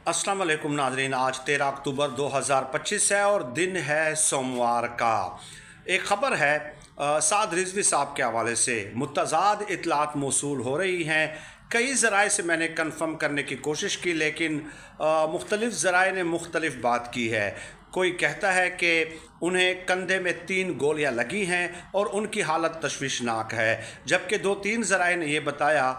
अस्सलाम वालेकुम नाज़रीन। आज 13 अक्टूबर 2025 है और दिन है सोमवार का। एक ख़बर है साद रिजवी साहब के हवाले से मुतज़ाद इतलात मौसूल हो रही हैं। कई ज़राए से मैंने कन्फर्म करने की कोशिश की, लेकिन मुख्तलिफ़ ज़राए ने मुख्तलिफ़ बात की है। कोई कहता है कि उन्हें कंधे में 3 गोलियां लगी हैं और उनकी हालत तशवीशनाक है, जबकि 2-3 ज़राए ने यह बताया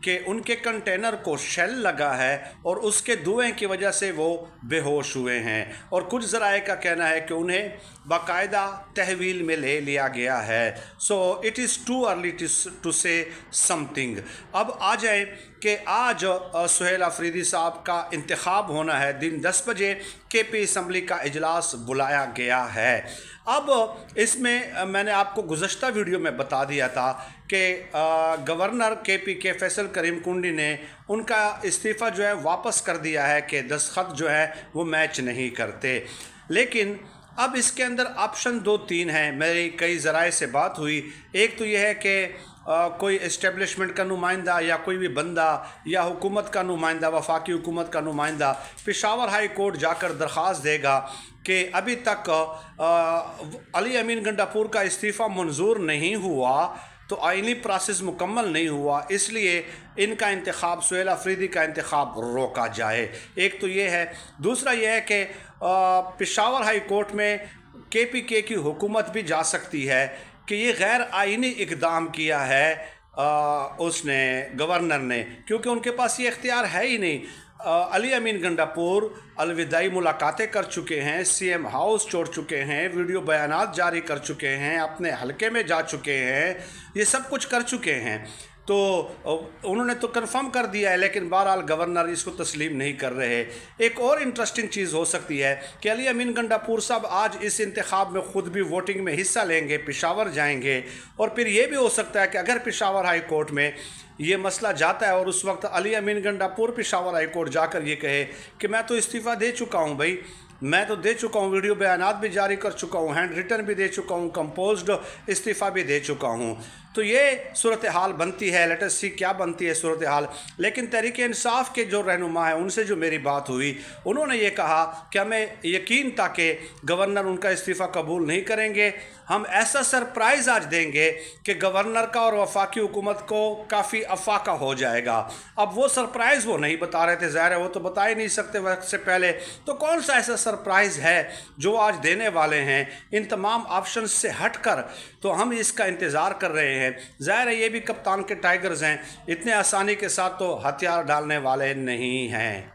कि उनके कंटेनर को शेल लगा है और उसके धुएं की वजह से वो बेहोश हुए हैं। और कुछ ज़राए का कहना है कि उन्हें बाकायदा तहवील में ले लिया गया है। So it is too early to say something. अब आ जाए कि आज सुहेल अफरीदी साहब का इंतखाब होना है। दिन 10 बजे KP असम्बली का इजलास बुलाया गया है। अब इसमें मैंने आपको गुज़श्ता वीडियो में बता दिया था कि गवर्नर KP के फैसल करीम कुंडी ने उनका इस्तीफ़ा जो है वापस कर दिया है कि दस्तखत जो है वो मैच नहीं करते। लेकिन अब इसके अंदर ऑप्शन 2-3 हैं। मेरी कई ज़राए से बात हुई। एक तो यह है कि कोई इस्टेब्लिशमेंट का नुमाइंदा या कोई भी बंदा या हुकूमत का नुमाइंदा, वफाकी हुकूमत का नुमाइंदा पेशावर हाई कोर्ट जाकर दरख्वास्त देगा कि अभी तक अली अमीन गंडापुर का इस्तीफ़ा मंजूर नहीं हुआ, तो आइनी प्रोसेस मुकम्मल नहीं हुआ, इसलिए इनका इंतखाब सुहेल अफरीदी का इंतखाब रोका जाए। एक तो ये है। दूसरा यह है कि पेशावर हाई कोर्ट में KPK की हुकूमत भी जा सकती है कि ये गैर आइनी इक़दाम किया है उसने, गवर्नर ने, क्योंकि उनके पास ये इख्तियार है ही नहीं। अली अमीन गंडापुर अलविदाई मुलाकातें कर चुके हैं, CM हाउस छोड़ चुके हैं, वीडियो बयानात जारी कर चुके हैं, अपने हलके में जा चुके हैं, ये सब कुछ कर चुके हैं। तो उन्होंने तो कंफर्म कर दिया है, लेकिन बहरहाल गवर्नर इसको तस्लीम नहीं कर रहे। एक और इंटरेस्टिंग चीज़ हो सकती है कि अली अमीन गंडापुर साहब आज इस इंतखाब में ख़ुद भी वोटिंग में हिस्सा लेंगे, पेशावर जाएंगे, और फिर ये भी हो सकता है कि अगर पेशावर हाई कोर्ट में ये मसला जाता है और उस वक्त अली अमीन गंडापुर पेशावर हाई कोर्ट जाकर ये कहे कि मैं तो इस्तीफ़ा दे चुका हूँ भाई, मैं तो दे चुका हूँ, वीडियो बयानात भी जारी कर चुका हूँ, हैंड रिटन भी दे चुका हूँ, कंपोज्ड इस्तीफ़ा भी दे चुका हूँ, तो ये सूरत हाल बनती है। लेट अस सी क्या बनती है सूरत हाल। लेकिन तहरीक इंसाफ के जो रहनुमा है उनसे जो मेरी बात हुई, उन्होंने ये कहा कि हमें यकीन था कि गवर्नर उनका इस्तीफ़ा कबूल नहीं करेंगे, हम ऐसा सरप्राइज़ आज देंगे कि गवर्नर का और वफाकी हुकूमत को काफ़ी अफाका हो जाएगा। अब वो सरप्राइज़ वो नहीं बता रहे थे, ज़ाहिर है वो तो बता ही नहीं सकते वक्त से पहले, तो कौन सा ऐसा सरप्राइज़ है जो आज देने वाले हैं इन तमाम ऑप्शन से हट कर, तो हम इसका इंतज़ार कर रहे हैं। ज़ाहिर है ये भी कप्तान के टाइगर्स हैं, इतने आसानी के साथ तो हथियार डालने वाले नहीं हैं।